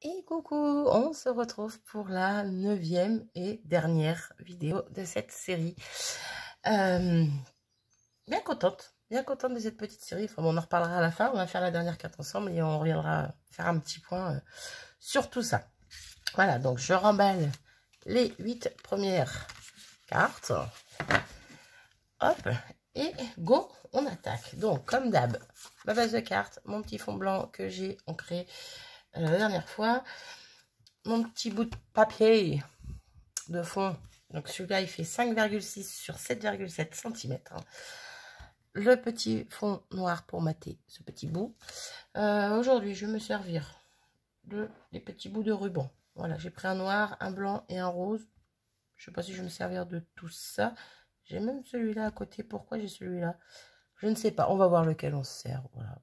Et coucou, on se retrouve pour la 9e et dernière vidéo de cette série. Bien contente de cette petite série. Enfin, bon, on en reparlera à la fin, on va faire la dernière carte ensemble et on reviendra faire un petit point sur tout ça. Voilà, donc je remballe les 8 premières cartes. Hop, et go, on attaque. Donc, comme d'hab, ma base de cartes, mon petit fond blanc que j'ai ancré la dernière fois, mon petit bout de papier de fond, donc celui-là il fait 5,6 sur 7,7 cm. Le petit fond noir pour mater ce petit bout. Aujourd'hui je vais me servir des petits bouts de ruban. Voilà, j'ai pris un noir, un blanc et un rose. Je sais pas si je vais me servir de tout ça. J'ai même celui-là à côté. Pourquoi j'ai celui-là? Je ne sais pas. On va voir lequel on se sert. Voilà.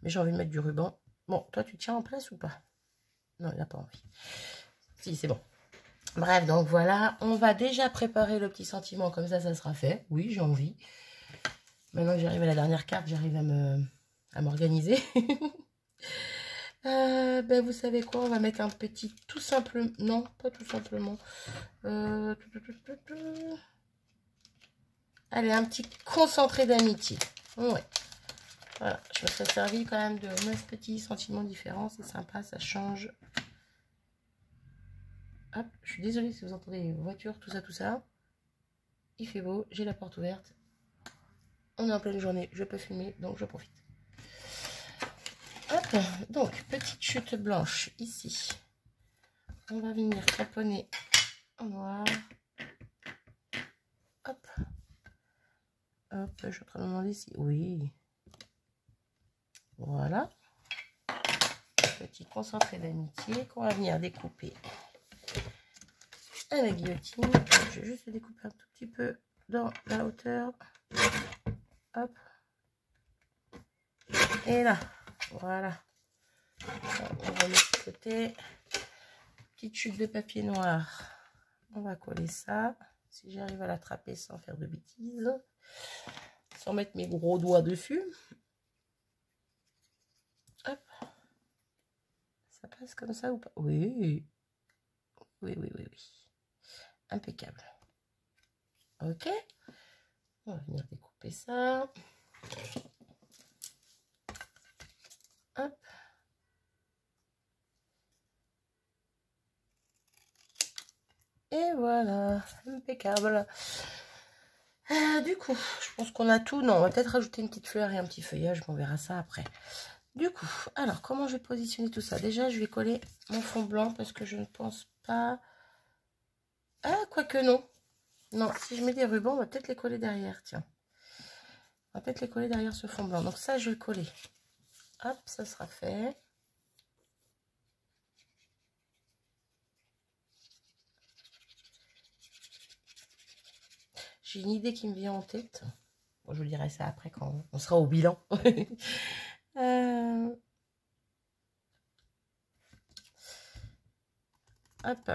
Mais j'ai envie de mettre du ruban. Bon, toi tu tiens en place ou pas? Non, il n'a pas envie. Si, c'est bon. Bref, donc voilà. On va déjà préparer le petit sentiment. Comme ça sera fait. Oui, j'ai envie. Maintenant que j'arrive à la dernière carte, j'arrive à m'organiser. Ben, vous savez quoi? On va mettre un petit tout simplement. Non, pas tout simplement. Allez, un petit concentré d'amitié. Ouais. Voilà, je me serais servi quand même de 9 petits sentiments différents. C'est sympa, ça change. Hop, je suis désolée si vous entendez les voitures, tout ça. Il fait beau, j'ai la porte ouverte. On est en pleine journée, je peux filmer, donc je profite. Hop, donc, petite chute blanche ici. On va venir taponner en noir. Hop. Hop, je suis en train de demander si... Oui. Voilà. Petit concentré d'amitié qu'on va venir découper à la guillotine. Donc, je vais juste le découper un tout petit peu dans la hauteur. Hop. Et là. Voilà. On va mettre de côté. Petite chute de papier noir. On va coller ça. Si j'arrive à l'attraper sans faire de bêtises. Sans mettre mes gros doigts dessus. Hop. Ça passe comme ça ou pas? Oui. Oui. Impeccable. Ok. On va venir découper ça. Hop. Et voilà. Impeccable. Du coup, je pense qu'on a tout. Non, on va peut-être rajouter une petite fleur et un petit feuillage. On verra ça après. Du coup, alors, comment je vais positionner tout ça? Déjà, je vais coller mon fond blanc parce que je ne pense pas... Ah, quoique non. Non, si je mets des rubans, on va peut-être les coller derrière, tiens. On va peut-être les coller derrière ce fond blanc. Donc ça, je vais le coller. Hop, ça sera fait. J'ai une idée qui me vient en tête. Bon, je vous dirai ça après quand on sera au bilan. Hop.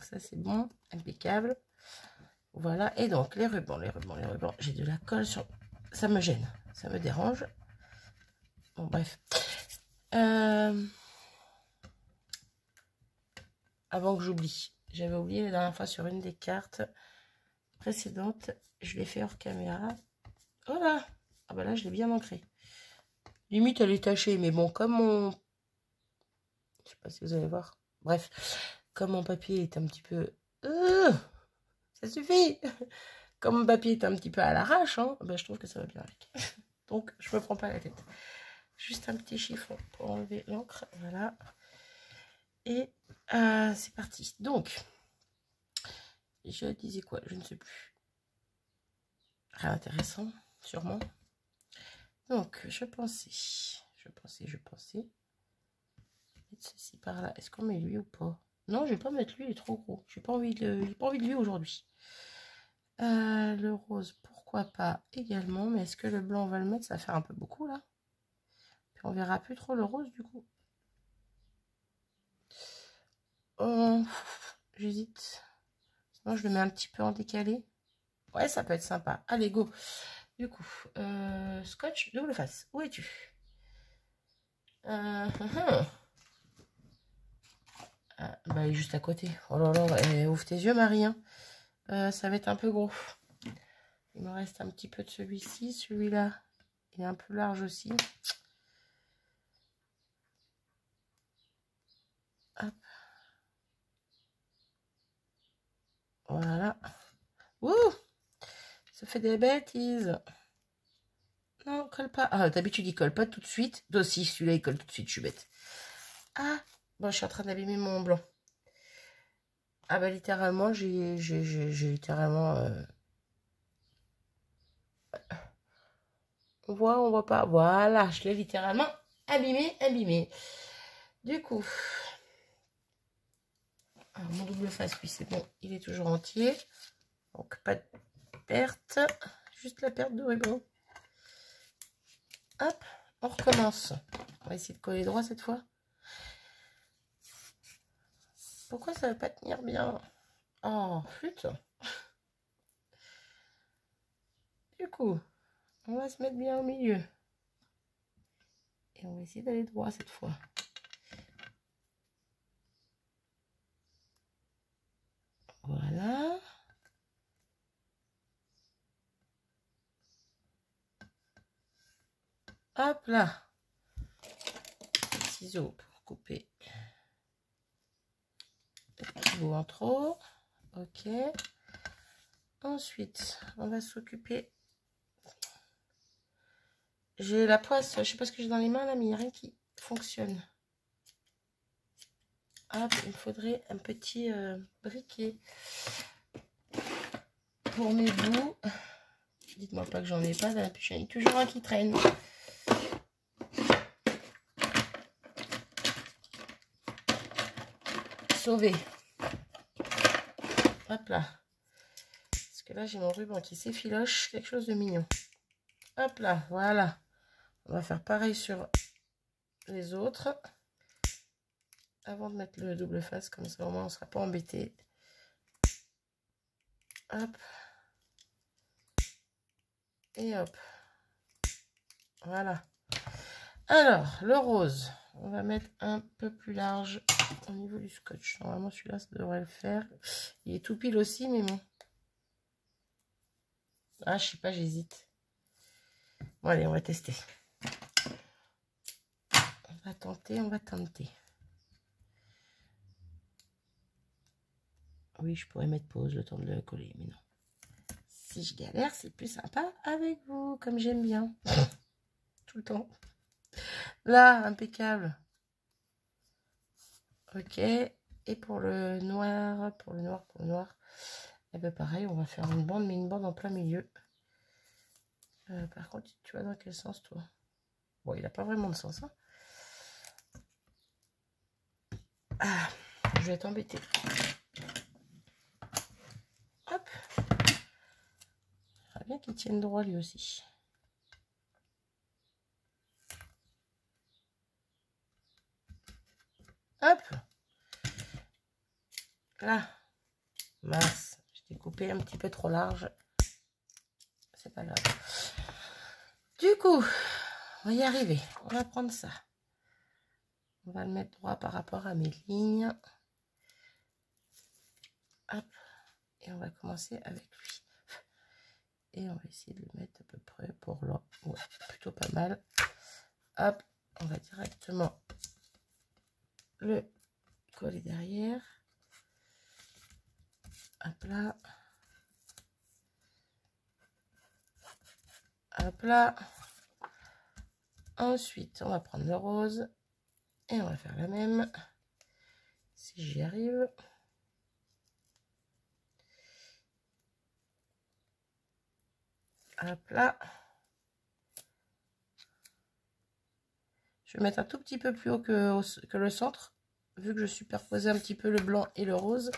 Ça, c'est bon. Impeccable. Voilà. Et donc, les rubans. J'ai de la colle sur... Ça me gêne. Ça me dérange. Bon, bref. Avant que j'oublie. J'avais oublié la dernière fois sur une des cartes précédentes. Je l'ai fait hors caméra. Voilà. Ah bah là, je l'ai bien ancré. Limite, elle est tachée. Mais bon, comme mon... Je sais pas si vous allez voir. Bref. Comme mon papier est un petit peu... ça suffit. Comme mon papier est un petit peu à l'arrache, hein, ben, je trouve que ça va bien avec. Donc, je me prends pas la tête. Juste un petit chiffon pour enlever l'encre. Voilà. Et c'est parti. Donc, je disais quoi? Je ne sais plus. Rien intéressant, sûrement. Donc, je pensais mettre ceci par là. Est-ce qu'on met lui ou pas? Non, je vais pas mettre lui, il est trop gros. J'ai pas envie de lui aujourd'hui. Le rose, pourquoi pas également. Mais est-ce que le blanc, on va le mettre? Ça va faire un peu beaucoup, là. Puis on verra plus trop le rose, du coup. J'hésite. Sinon, je le mets un petit peu en décalé. Ouais, ça peut être sympa. Allez, go. Du coup, scotch double face. Où es-tu? bah, il est juste à côté. Oh là là, ouvre tes yeux, Marie. Hein. Ça va être un peu gros. Il me reste un petit peu de celui-ci. Celui-là, il est un peu large aussi. Hop. Voilà. Ouh! Ça fait des bêtises. Non, colle pas. Ah, d'habitude, il colle pas tout de suite. Aussi, celui-là, il colle tout de suite. Je suis bête. Ah! Bon, je suis en train d'abîmer mon blanc. Ah bah littéralement, j'ai littéralement... on voit pas. Voilà, je l'ai littéralement abîmé. Du coup, alors mon double face, lui, c'est bon, il est toujours entier. Donc, pas de perte, juste la perte de ruban. Hop, on recommence. On va essayer de coller droit cette fois. Pourquoi ça va pas tenir bien? Oh, flûte. Du coup, on va se mettre bien au milieu. Et on va essayer d'aller droit cette fois. Voilà. Hop là. Ciseaux pour couper le petit bout en trop. Ok. Ensuite, on va s'occuper. J'ai la poisse, je sais pas ce que j'ai dans les mains là, mais il n'y a rien qui fonctionne. Hop, il me faudrait un petit briquet pour mes bouts. Dites-moi pas que j'en ai pas, j'en ai toujours un qui traîne. Sauvé. Hop là. Parce que là, j'ai mon ruban qui s'effiloche, quelque chose de mignon. Hop là, voilà. On va faire pareil sur les autres. Avant de mettre le double face, comme ça au moins on ne sera pas embêté. Hop. Et hop. Voilà. Alors, le rose. On va mettre un peu plus large au niveau du scotch. Normalement, celui-là, ça devrait le faire. Il est tout pile aussi, mais bon. Ah, je sais pas, j'hésite. Bon, allez, on va tester. On va tenter, on va tenter. Oui, je pourrais mettre pause le temps de le coller, mais non. Si je galère, c'est plus sympa avec vous, comme j'aime bien. Tout le temps. Là, impeccable. Ok. Et pour le noir, et bien pareil, on va faire une bande, mais une bande en plein milieu. Par contre, tu vois dans quel sens, toi? Bon, il n'a pas vraiment de sens, hein. Ah, je vais t'embêter. Hop. Il faudrait bien qu'il tienne droit lui aussi. Hop. Là. Mince. Je t'ai coupé un petit peu trop large. C'est pas grave. Du coup, on va y arriver. On va prendre ça. On va le mettre droit par rapport à mes lignes. Hop. Et on va commencer avec lui. Et on va essayer de le mettre à peu près pour là. Ouais, plutôt pas mal. Hop. On va directement le coller derrière. Hop là. Hop là. Ensuite, on va prendre le rose. Et on va faire la même. Si j'y arrive. Hop là. Je vais mettre un tout petit peu plus haut que le centre. Vu que je superposais un petit peu le blanc et le rose.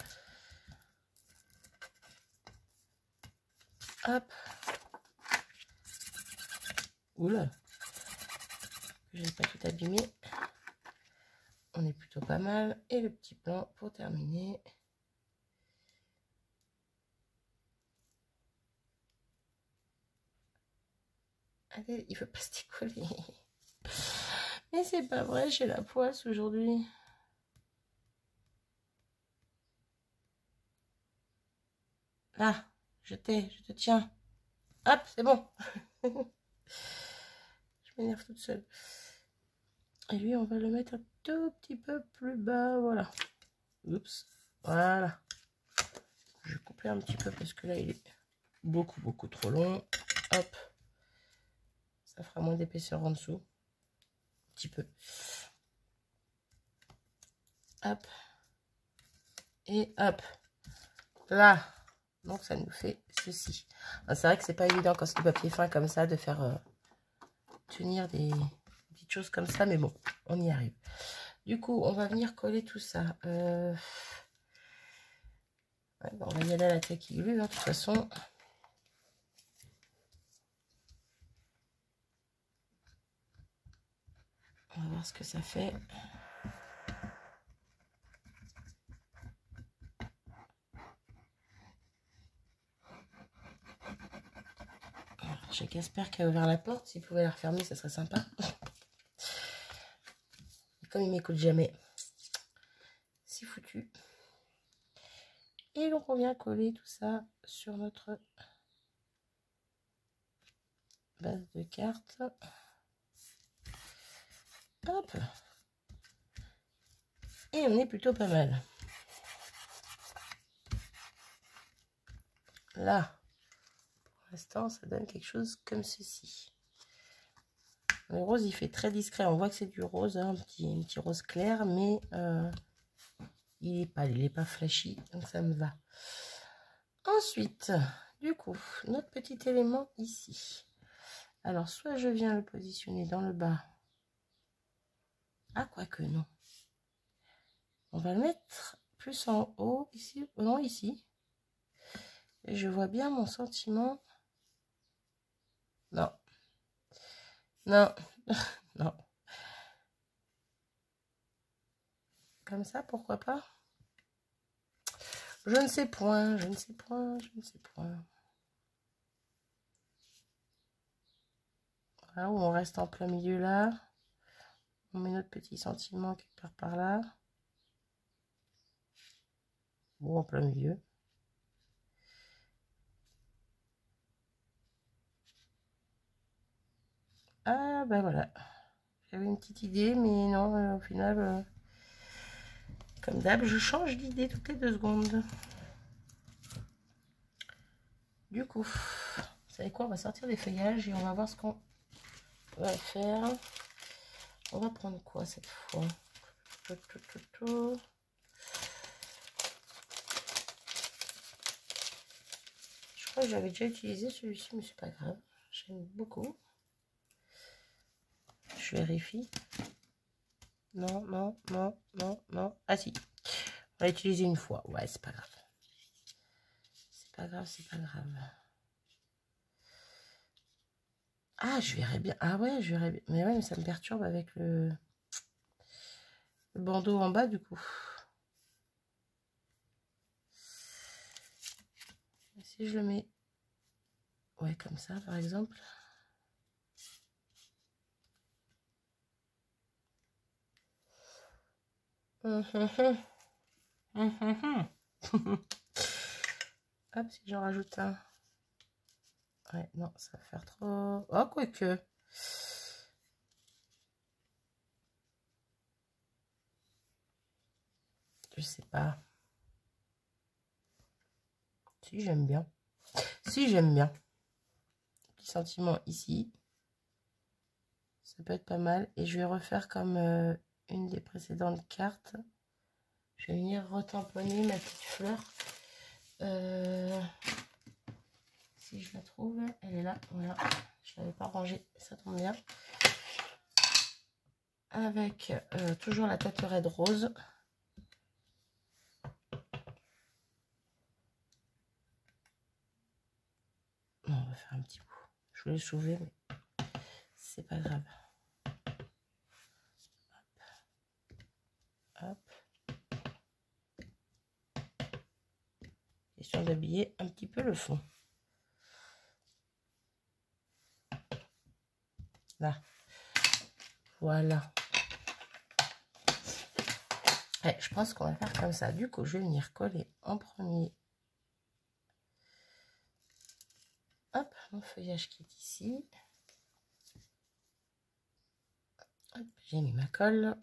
Hop. Oula. Je n'ai pas tout abîmé. On est plutôt pas mal. Et le petit blanc pour terminer. Allez, il veut pas se décoller. Mais c'est pas vrai, j'ai la poisse aujourd'hui. Là, je te tiens. Hop, c'est bon. Je m'énerve toute seule. Et lui, on va le mettre un tout petit peu plus bas. Voilà. Oups. Voilà. Je vais couper un petit peu parce que là, il est beaucoup trop long. Hop. Ça fera moins d'épaisseur en dessous. Un petit peu. Hop. Et hop. Là. Donc, ça nous fait ceci. C'est vrai que c'est pas évident quand c'est du papier fin comme ça de faire tenir des petites choses comme ça. Mais bon, on y arrive. Du coup, on va venir coller tout ça. Ouais, bon, on va y aller à la tête qui lui, hein, de toute façon. On va voir ce que ça fait. J'ai Casper qui a ouvert la porte. S'il pouvait la refermer, ça serait sympa. Comme il m'écoute jamais. C'est foutu. Et donc, on vient coller tout ça sur notre base de cartes. Hop. Et on est plutôt pas mal. Là, pour l'instant, ça donne quelque chose comme ceci. Le rose, il fait très discret. On voit que c'est du rose, hein, un petit rose clair, mais il est pas flashy, donc ça me va. Ensuite, du coup, notre petit élément ici. Alors, soit je viens le positionner dans le bas. Ah, quoique non. On va le mettre plus en haut, ici. Non, ici. Et je vois bien mon sentiment. Non. Non. Non. Comme ça, pourquoi pas? Je ne sais point, je ne sais point, je ne sais point. Voilà, où on reste en plein milieu là. On met notre petit sentiment quelque part par là. Bon, en plein milieu. Ah, ben voilà. J'avais une petite idée, mais non, au final, comme d'hab, je change d'idée toutes les 2 secondes. Du coup, vous savez quoi? On va sortir des feuillages et on va voir ce qu'on va faire. On va prendre quoi cette fois? Je crois que j'avais déjà utilisé celui-ci, mais c'est pas grave. J'aime beaucoup. Je vérifie. Non, non, non, non, non. Ah si. On l'a utilisé une fois. Ouais, c'est pas grave. C'est pas grave, c'est pas grave. Ah, je verrais bien. Ah ouais, je verrais bien. Mais ouais, mais ça me perturbe avec le bandeau en bas, du coup. Si je le mets... Ouais, comme ça, par exemple. Hop, si j'en rajoute un. Ouais, non, ça va faire trop... Oh, quoique. Je sais pas. Si, j'aime bien. Si, j'aime bien. Petit sentiment ici. Ça peut être pas mal. Et je vais refaire comme une des précédentes cartes. Je vais venir retamponner ma petite fleur. Si je la trouve, elle est là. Voilà. Je ne l'avais pas rangée. Ça tombe bien. Avec toujours la tâterette rose. On va faire un petit bout. Je voulais le soulever, mais c'est pas grave. Hop. Question d'habiller un petit peu le fond. Là. Voilà. Ouais, je pense qu'on va faire comme ça. Du coup, je vais venir coller en premier mon feuillage qui est ici. J'ai mis ma colle.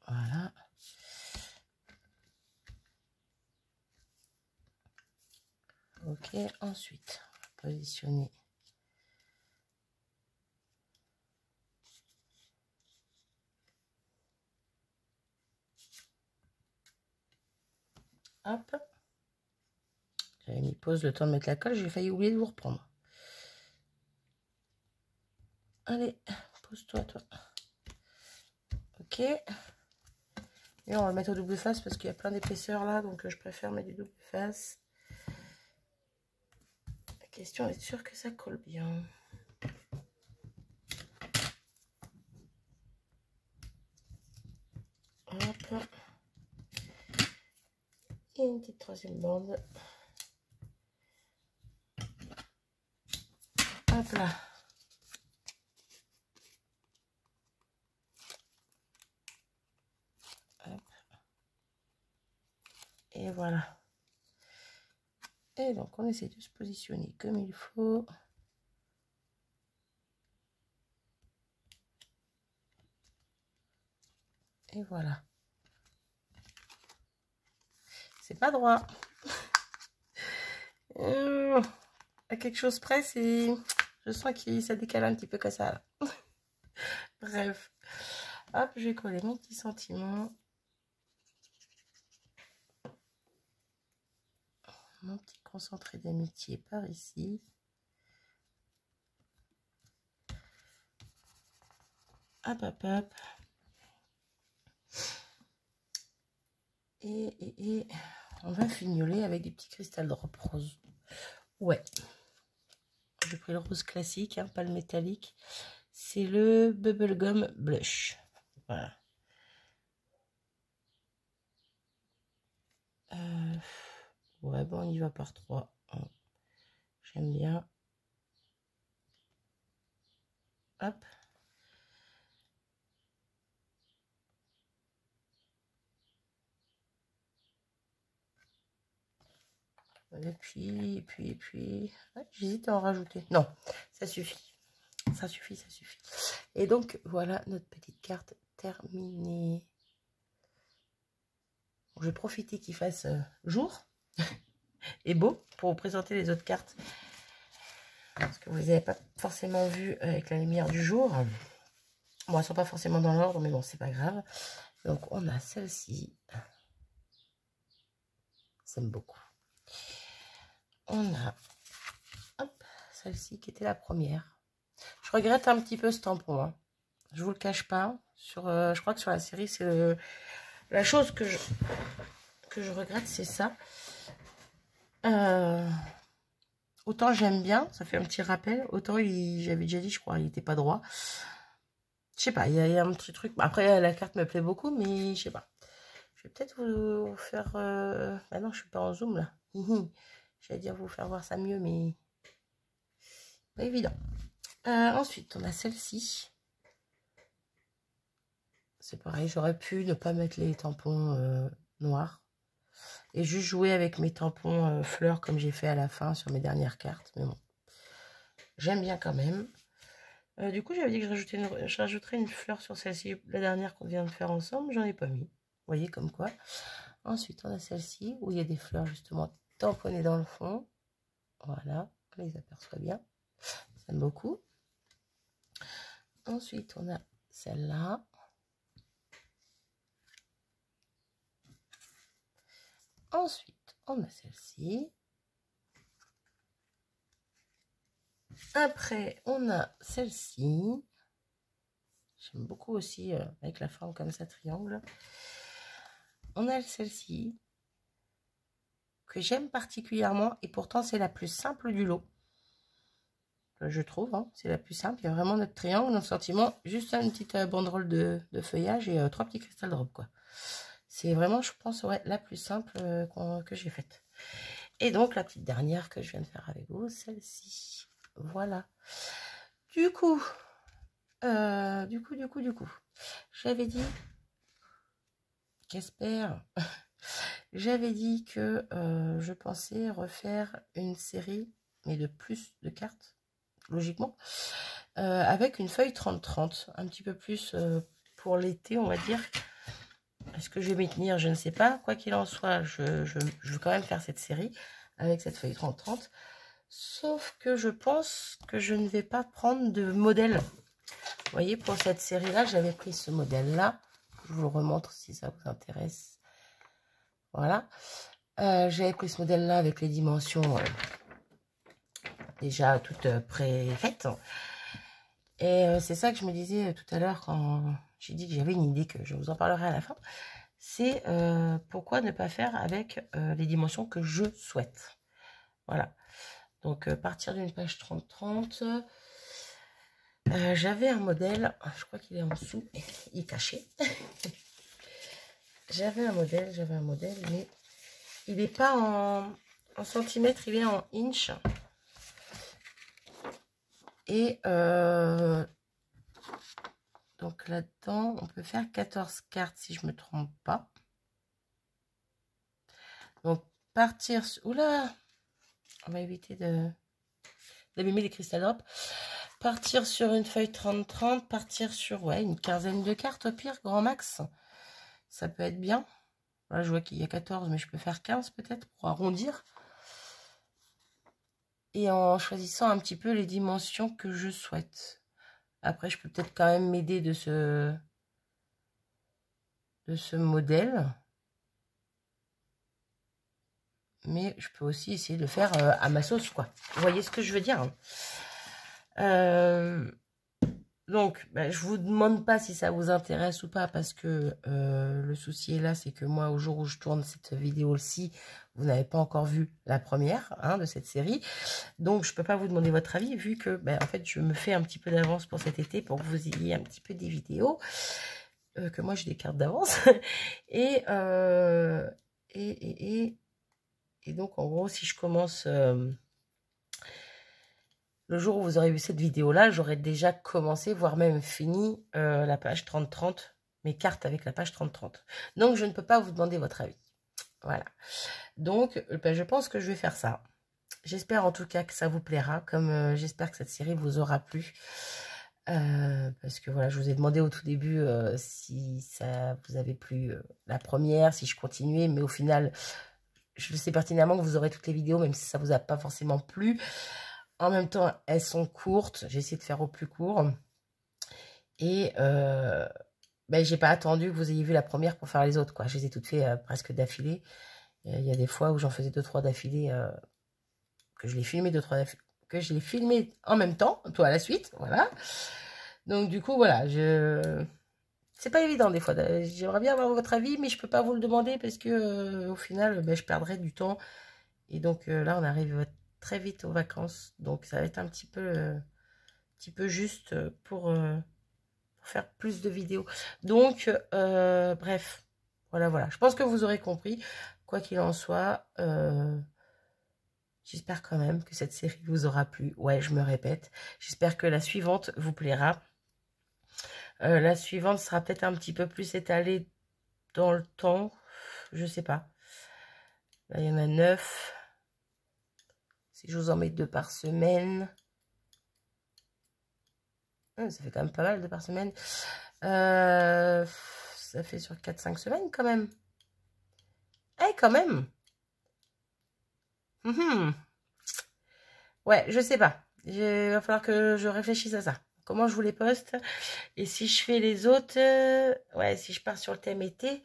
Voilà. Ok, ensuite, on va positionner. Hop. J'avais mis pause le temps de mettre la colle, j'ai failli oublier de vous reprendre. Allez, pose-toi, toi. Ok. Et on va le mettre au double face parce qu'il y a plein d'épaisseur là, donc je préfère mettre du double face. La question est d'être sûre que ça colle bien. Hop. Et une petite troisième bande. Hop là. Hop. Et voilà. Et donc on essaie de se positionner comme il faut. Et voilà. C'est pas droit. À quelque chose près, c'est... Je sens que ça décale un petit peu comme ça. Là. Bref. Hop, je vais coller mon petit sentiment. Mon petit concentré d'amitié par ici. Hop, hop, hop. Et on va fignoler avec des petits cristals drop rose. Ouais. J'ai pris le rose classique, hein, pas le métallique. C'est le Bubblegum Blush. Voilà. Ouais, bon, on y va par 3. J'aime bien. Hop. Et puis. Ouais, j'hésite à en rajouter. Non, ça suffit. Ça suffit, ça suffit. Et donc, voilà notre petite carte terminée. Je vais profiter qu'il fasse jour et beau pour vous présenter les autres cartes. Parce que vous les avez pas forcément vues avec la lumière du jour. Bon, elles ne sont pas forcément dans l'ordre, mais bon, c'est pas grave. Donc, on a celle-ci. J'aime beaucoup. On a celle-ci qui était la première. Je regrette un petit peu ce tampon. Hein. Je vous le cache pas. Je crois que sur la série, c'est la chose que je regrette, c'est ça. Autant j'aime bien, ça fait un petit rappel. Autant j'avais déjà dit, je crois, il n'était pas droit. Je sais pas, il y a un petit truc. Après, la carte me plaît beaucoup, mais je sais pas. Je vais peut-être vous faire... Ah non, je suis pas en zoom là. J'allais dire vous faire voir ça mieux, mais pas évident. Ensuite, on a celle-ci. C'est pareil, j'aurais pu ne pas mettre les tampons noirs. Et juste jouer avec mes tampons fleurs comme j'ai fait à la fin sur mes dernières cartes. Mais bon, j'aime bien quand même. Du coup, j'avais dit que je rajouterais une fleur sur celle-ci. La dernière qu'on vient de faire ensemble, j'en ai pas mis. Vous voyez comme quoi. Ensuite, on a celle-ci où il y a des fleurs justement tamponnées dans le fond. Voilà, on les aperçoit bien. J'aime beaucoup. Ensuite, on a celle-là. Ensuite, on a celle-ci. Après, on a celle-ci. J'aime beaucoup aussi avec la forme comme ça, triangle. On a celle-ci que j'aime particulièrement et pourtant c'est la plus simple du lot. Je trouve, hein, c'est la plus simple. Il y a vraiment notre triangle, notre sentiment, juste une petite banderole de feuillage et 3 petits cristals drop, quoi. C'est vraiment, je pense, ouais, la plus simple que j'ai faite. Et donc, la petite dernière que je viens de faire avec vous, celle-ci. Voilà. Du coup, j'avais dit Casper, j'avais dit que je pensais refaire une série, mais de plus de cartes, logiquement, avec une feuille 30-30, un petit peu plus pour l'été, on va dire. Est-ce que je vais m'y tenir? Je ne sais pas. Quoi qu'il en soit, je veux quand même faire cette série avec cette feuille 30-30. Sauf que je pense que je ne vais pas prendre de modèle. Vous voyez, pour cette série-là, j'avais pris ce modèle-là. Je vous le remontre si ça vous intéresse. Voilà. J'avais pris ce modèle-là avec les dimensions déjà toutes préfaites. Et c'est ça que je me disais tout à l'heure quand j'ai dit que j'avais une idée, que je vous en parlerai à la fin. C'est pourquoi ne pas faire avec les dimensions que je souhaite. Voilà. Donc, partir d'une page 30-30. J'avais un modèle, je crois qu'il est en dessous, il est caché. J'avais un modèle, mais il n'est pas en centimètres, il est en inch. Et donc là-dedans, on peut faire 14 cartes si je ne me trompe pas. Donc, partir... Oula! On va éviter d'abîmer les cristal drops. Partir sur une feuille 30-30, partir sur une quinzaine de cartes au pire, grand max. Ça peut être bien. Là, je vois qu'il y a 14, mais je peux faire 15 peut-être pour arrondir. Et en choisissant un petit peu les dimensions que je souhaite. Après, je peux peut-être quand même m'aider de ce modèle. Mais je peux aussi essayer de le faire à ma sauce, quoi. Vous voyez ce que je veux dire, hein. Donc, je vous demande pas si ça vous intéresse ou pas, parce que le souci est là, c'est que moi, au jour où je tourne cette vidéo-ci, vous n'avez pas encore vu la première de cette série. Donc, je peux pas vous demander votre avis, vu que, en fait, je me fais un petit peu d'avance pour cet été, pour que vous ayez un petit peu des vidéos, que moi, j'ai des cartes d'avance. Et donc, en gros, si je commence... le jour où vous aurez vu cette vidéo-là, j'aurai déjà commencé, voire même fini la page 30-30, mes cartes avec la page 30-30. Donc, je ne peux pas vous demander votre avis. Voilà. Donc, je pense que je vais faire ça. J'espère en tout cas que ça vous plaira, comme j'espère que cette série vous aura plu. Parce que voilà, je vous ai demandé au tout début si ça vous avait plu la première, si je continuais, mais au final, je sais pertinemment que vous aurez toutes les vidéos, même si ça vous a pas forcément plu. En même temps, elles sont courtes. J'ai essayé de faire au plus court. Et j'ai pas attendu que vous ayez vu la première pour faire les autres, quoi. Je les ai toutes fait presque d'affilée. Il y a des fois où j'en faisais 2-3 d'affilée, que je les filmais 2-3 d'affilée, que je les filmais en même temps, tout à la suite, voilà. Donc du coup, voilà, c'est pas évident des fois. J'aimerais bien avoir votre avis, mais je peux pas vous le demander parce que au final, je perdrais du temps. Et donc là, on arrive très vite aux vacances, donc ça va être un petit peu juste pour faire plus de vidéos. Donc, bref, voilà. Je pense que vous aurez compris. Quoi qu'il en soit, j'espère quand même que cette série vous aura plu. Ouais, je me répète. J'espère que la suivante vous plaira. La suivante sera peut-être un petit peu plus étalée dans le temps. Je sais pas. Là, il y en a 9. Si je vous en mets 2 par semaine. Ça fait quand même pas mal 2 par semaine. Ça fait sur 4-5 semaines quand même. Eh, quand même. Ouais, je sais pas. Il va falloir que je réfléchisse à ça. Comment je vous les poste. Et si je fais les autres... ouais, si je pars sur le thème été...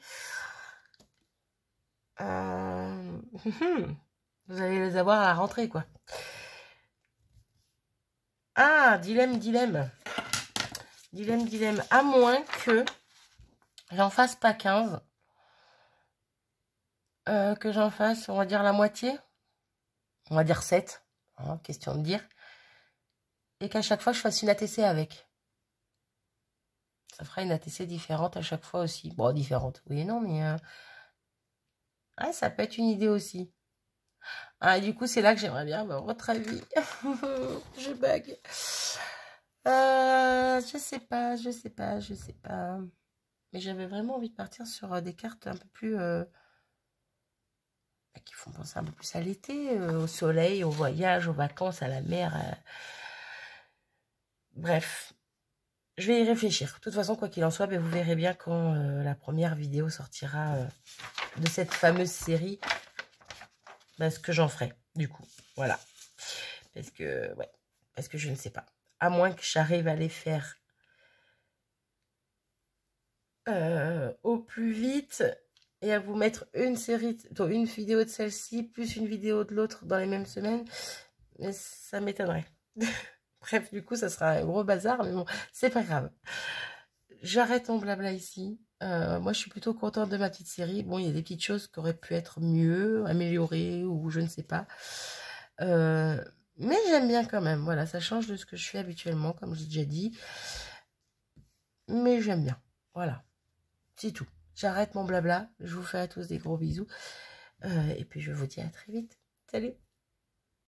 vous allez les avoir à la rentrée, quoi. Ah, dilemme. Dilemme. À moins que j'en fasse pas 15. Que j'en fasse, on va dire, la moitié. On va dire 7. Hein, question de dire. Et qu'à chaque fois, je fasse une ATC avec. Ça fera une ATC différente à chaque fois aussi. Bon, différente, oui et non, mais... ouais, ça peut être une idée aussi. Ah, du coup, c'est là que j'aimerais bien avoir votre avis. Je bug. Je sais pas. Mais j'avais vraiment envie de partir sur des cartes un peu plus... qui font penser un peu plus à l'été, au soleil, au voyage, aux vacances, à la mer. Bref, je vais y réfléchir. De toute façon, quoi qu'il en soit, vous verrez bien quand la première vidéo sortira de cette fameuse série, ce que j'en ferai, du coup. Voilà. Parce que, ouais, parce que je ne sais pas. À moins que j'arrive à les faire au plus vite et à vous mettre une série, une vidéo de celle-ci, plus une vidéo de l'autre dans les mêmes semaines. Mais ça m'étonnerait. Bref, du coup, ça sera un gros bazar, mais bon, c'est pas grave. J'arrête mon blabla ici. Moi, je suis plutôt contente de ma petite série. Bon, il y a des petites choses qui auraient pu être mieux, améliorées, ou je ne sais pas. Mais j'aime bien quand même. Voilà, ça change de ce que je fais habituellement, comme j'ai déjà dit. Mais j'aime bien. Voilà. C'est tout. J'arrête mon blabla. Je vous fais à tous des gros bisous. Et puis, je vous dis à très vite. Salut!